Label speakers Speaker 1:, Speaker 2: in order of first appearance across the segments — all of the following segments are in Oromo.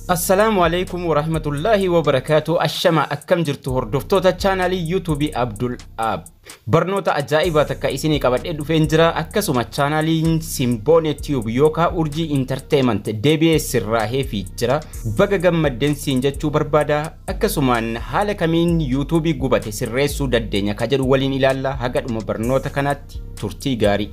Speaker 1: Assalamualaikum warahmatullahi wabarakatuh. Ashama akkam jirtu hordoftoota chaanalii YouTube Abdul Ab. Barnoota ajaa'iba takka isinii qabadhee dhufeen jira. Akkasuma chaanaliin Simboone Tube yookaan Urjii Entertainment DBS irraa heefii jira. Baga gammaddeen siin jechuu barbaada. Akkasumaan haala kamiin YouTube gubate sirreessuu dandeenya ka jedhu waliin ilaalla. Haga dhuma barnoota kanaatti turtii gaarii.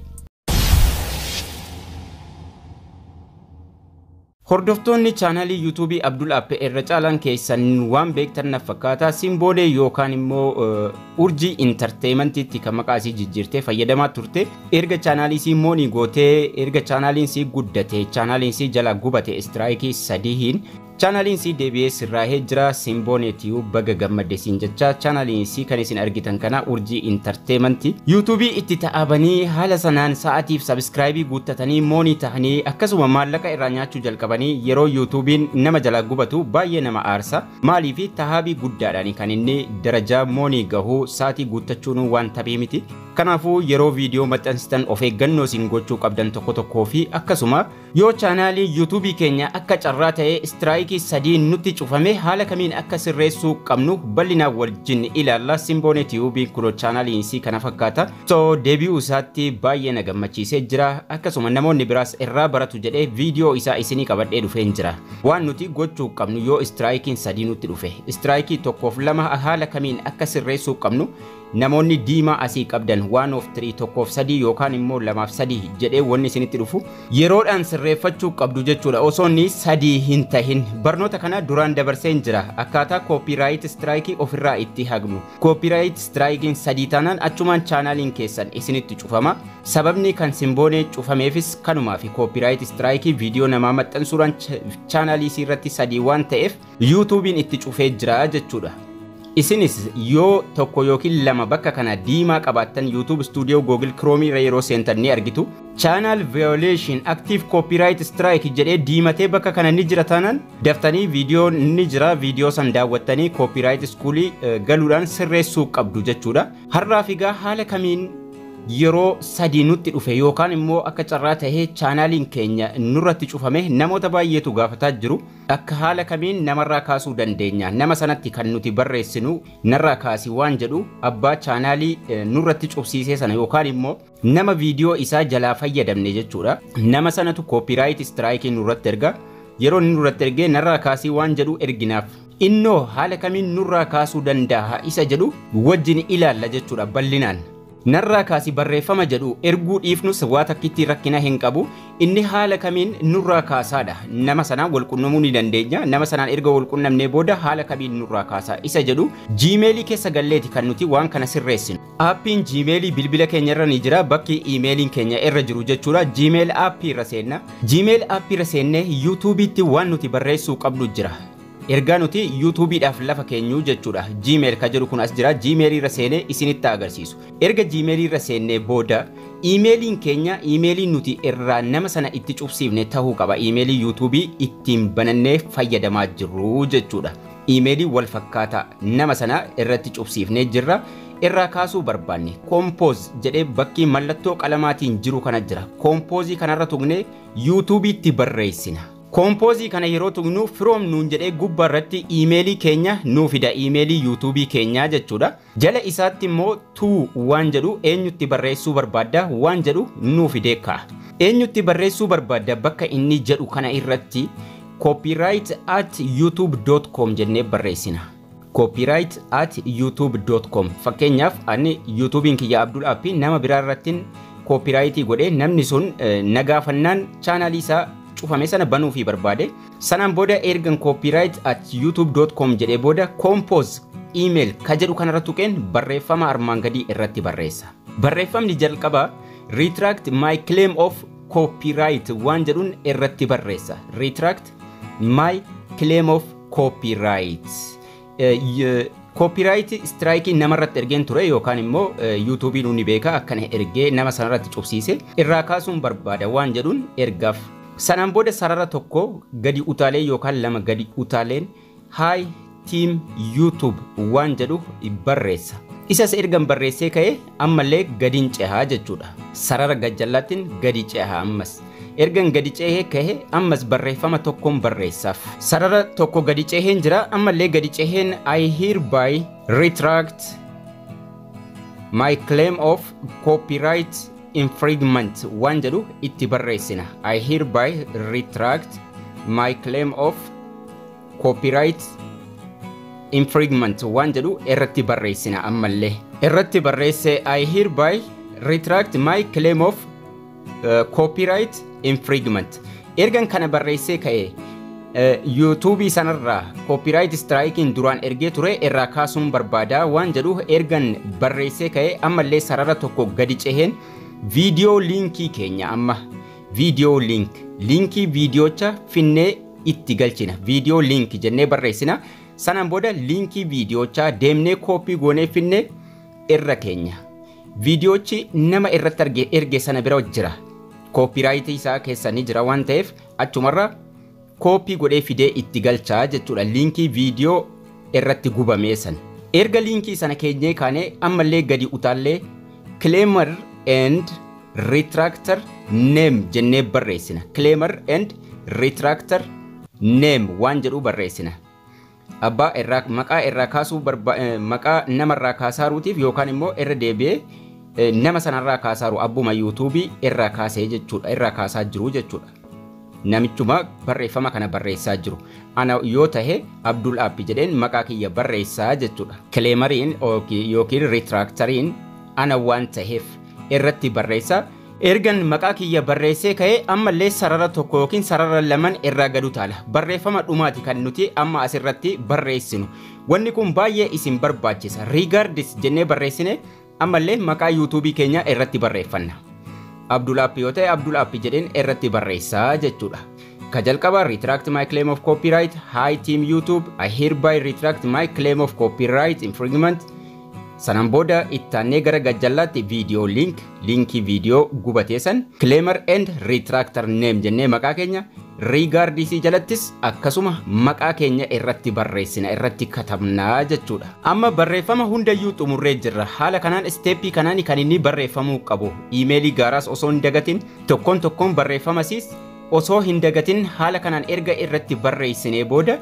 Speaker 1: Hordoftoonni chaanalii YouTube Abdul Ab irra caalan keessan waan beektan na fakkaata Simboone yookaan immoo Urjii Entertainment itti kan maqaa isii jijjiirtee fayyadamaa turte. Erga chaanalii Simboonii gootee erga chaanaliin isii guddate chaanaliin isii jala gubate strike sadiin chaanaliin isii DBS irraa jira. Simboone Tube baga gammadde siin jecha chaanaliin isii kan isin argitan kana Urjii Entertainment YouTube itti ta'abanii haala sanaan sa'aatiif subscribe guuttatanii moonii ta'anii akkasuma maallaqa irraa nyaachuu jalqabanii yeroo YouTubein nama jala gubatu baay'ee nama aarsa. Maaliif tahabii guddaadhaan kan inni darajaa moonii gahu sa'aatii guuttachuun waan taphee miti. Kanaafuu yeroo viidiyoo maxxansitan of eeggannoo isin gochuu qabdan tokko tokkoo fi akkasuma yoo chaanalii YouTube keenya akka carraa ta'ee strike sadiin nutti cufame haala kamiin akka sirreessuu qabnu bal'inaan wajjin ilaalla. Simboone Tube kun chaanaliin isii kana fakkaata. So deebi'uu isaatti baay'ee na gammachiisee jira. Akkasuma namoonni biraas irraa baratu jedhee viidiyoo isaa isinii qabadhee dhufeen jira. Waan nuti gochuu qabnu yoo strike sadii nutti dhufe strike tokkoof lama haala kamiin akka sirreessuu qabnu namoonni diimaa asii qabdan 1 of 3 tokkoof sadii yookaan immoo 2 of 3 jedhee wanni isinitti dhufu yeroodhaan sirreeffachuu qabdu jechuudha. Osoo inni sadii hin tahin barnoota kana duraan dabarseen jira akkaataa copyright strike ofirraa itti haqnu. Copyright strike sadii taanaan achumaan chaanaliin keessan isinitti cufama. Sababni kan Simboone cufameefis kanumaa fi copyright strike viidiyoo namaa maxxansuudhaan chaanalii isii irratti sadii waan ta'eef YouTubein itti cufee jira jechuudha. Isinis yoo tokko yookiin lama bakka kana diimaa qabaattan YouTube Studio Google Chrome irra yeroo seentan ni argitu. Channel violation active copyright strike jedhee diimatee bakka kana ni jira taanaan daftanii viidiyoo ni jira. Viidiyoo san daawwattanii copyright schoolii galuudhaan sirreessuu qabdu jechuudha. Har'aa figaa haala kamiin yeroo sadii nutti dhufe yookaan immoo akka carraa tahee chaanaliin keenya nurratti cufame namoota baay'eetu gaafataa jiru. Akka haala kamiin namarraa kaasuu dandeenya nama sanatti kan nuti barreessinu narraa kaasi waan jedhu abbaa chaanalii nurratti cufsiisee sana yookaan immoo nama viidiyoo isaa jalaa fayyadamne jechuudha. Nama sanatu copyright strike nurratti erga yeroo nurratti ergee narraa kaasii waan jedhu erginaaf innoo haala kamiin nurraa kaasuu danda'a isa jedhu wajjin ilaalla jechuudha bal'inaan. Narraa kaasii barreeffama jedhu erguu dhiifnus waa takkitti rakkina hin qabu. Inni haala kamiin nurraa kaasaadha. Nama sanaan wal qunnamuu ni dandeenya. Nama sanaan erga wal qunnamnee booda haala kamiin nurraa kaasaa isa jedhu Gmail keessa galleeti kan nuti waan kana sirreessinu. Aappiin Gmail bilbila keenya irra ni jira. Bakki emailiin keenya irra jiru jechuudha. Gmail aappii irra seenna. Gmail aappii irra seennee YouTube'itti waan nuti barreessuu qabnu jira. Erga nuti YouTube'idhaaf lafa keenyu jechuudha. Gmail ka jedhu kun as jira. Gmail irra seenee isinitti agarsiisu. Erga Gmail irra seennee booda emailiin keenya emailiin nuti irraa nama sana itti cufsiifne tahuu qaba. Emailii YouTube ittiin banannee fayyadamaa jirru jechuudha. Emailii wal fakkaataa nama sana irratti cufsiifnee jirra. Irraa kaasuu barbaanne compose jedhee bakki mallattoo qalamaatiin jiru kana jira. Compose kanarra tuqnee YouTube'itti barreessina. Compose kana yeroo tuqnu from nuun jedhee gubbaa irratti emailii keenya nuu fida emailii YouTube keenya jechuudha. Jala isaatti immoo to waan jedhu eenyutti barreessuu barbaadda waan jedhu nuu fidee kaa'a. Eenyutti barreessuu barbaadda bakka inni jedhu kana irratti copyright@youtube.com jennee barreessina. Copyright@youtube.com fakkeenyaaf ani YouTubein kiyya Abdul Ab nama biraa irratti copyright godhee namni sun nagaafannaan chaanalii isaa cufame sana banuu fi barbaade sanaan booda ergan copyright@youtube.com jedhee booda compose email ka jedhu kanarra tuqeen barreeffama armaan gadii irratti barreessa. Barreeffamni jalqaba retract my claim of copyright waan jedhuun irratti barreessa. Retract my claim of copyright. Copyright strike namarratti ergeen ture yookaan immoo YouTubein ni beeka akkana ergee nama sanarratti cufsiise irraa kaasuun barbaada waan jedhuun ergaaf. Sanaan booda sarara tokko gadi utaalee yookaan lama gadi utaaleen hi team YouTube waan jedhu barreessa. Isas ergan barreessee ka'e ammallee gadiin cehaa jechuudha. Sarara gajjallattiin gadi cehaa ammas. ergan gadi ceehee kahe ammas barreeffama tokkoon barreessaaf sarara tokko gadi ceeheen jira ammallee gadi ceeheen I hereby retract my claim of copyright infringement waan jedhu itti barreessina I hereby retract my claim of copyright infringement waan jedhu irratti barreessina ammallee irratti barreesse I hereby retract my claim of copyright infringement ergan kana barreesse ka'e YouTube sanarraa copyright strike duraan ergee ture irraa kaasuun barbaada waan jedhu ergan barreesse ka'e ammallee sarara tokko gadi ceheen video linkii keenya amma video linkii videocha finnee itti galchina video link jennee barreessina sanaan booda linkii videocha deemnee koopii goonee finnee irra keenya videochi nama irratti erge sana bira jira copyright isaa keessa ni jira waan ta'eef achumarra koopii godhee fidee itti galchaa jechuudha linkii video irratti gubamee san erga linkii sana keenyee kaanee ammallee gadi utaallee claimer and retractor name jennee barreessina claimer and retractor name waan jedhu barreessina abbaa irraa maqaa irraa kaasuu maqaa namarraa kaasaaruutiif yookaan immoo irra deebi'ee nama sanarraa kaasaaru abbuma YouTube irraa kaasee jechuudha irraa kaasaa jiru jechuudha namichuma barreeffama kana barreessaa jiru ana yoo tahe Abdul App jedheen maqaa kiyya barreessaa jechuudha claimeriin yookiin retractoriin ana waan taheef irratti barreessaa ergan maqaa kiyya barreessee ka'e ammallee sarara tokko yookiin sarara laman irraa gadu taala barreeffama dhumaati kan nuti amma asirratti barreessinu wanni kun baay'ee isin barbaachisa regardless jennee barreessine ammallee maqaa YouTube keenya irratti barreeffanna Abdul App yoo ta'e Abdul App jedheen irratti barreessaa jechuudha ka jalqaba retract my claim of copyright hi team YouTube I hereby retract my claim of copyright infringement sanaan booda ittaanee gara gajjallaatti video linkii video gubateessan claimer and retractor name jennee maqaa keenya regardless jalattis akkasuma maqaa keenya irratti barreessina irratti katabnaa jechuudha amma barreeffama hundayyuu xumurree jirra haala kanaan steepii kanaan kan inni barreeffamuu qabu emailii gaaraas osoo hin dagatin tokkoon barreeffamasiis osoo hin dagatin haala kanaan erga irratti barreessinee booda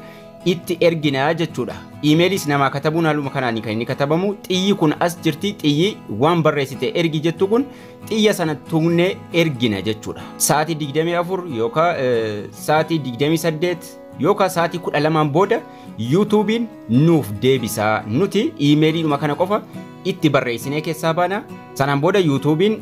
Speaker 1: itti erginaa jechuudha emailiis namaa katabuun haaluma kanaan kan inni katabamu xiyyi kun as jirti xiyyi waan barreessite ergi jettu kun xiyya sana tuqnee ergina jechuudha sa'aatii 24 yookaan sa'aatii 28 yookaan sa'aatii 12 booda YouTubein nuuf deebisaa nuti emailiidhuma kana qofa itti barreessinee keessaa baana sanaan booda YouTubein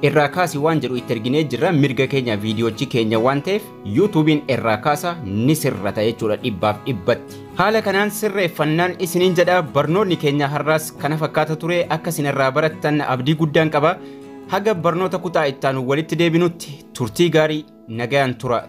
Speaker 1: irraa kaasi waan jedhu itti erginee jirra mirga keenya viidiyoochi keenya waan ta'eef YouTubein irraa kaasa ni sirrata jechuudha 100% haala kanaan sirreeffannaan isiniin jedha barnoonni keenya har'aas kana fakkaata ture akka isin irraa barattan abdii guddaan qaba haga barnoota kutaa ittaanu walitti deebinutti turtii gaarii nagayaan tura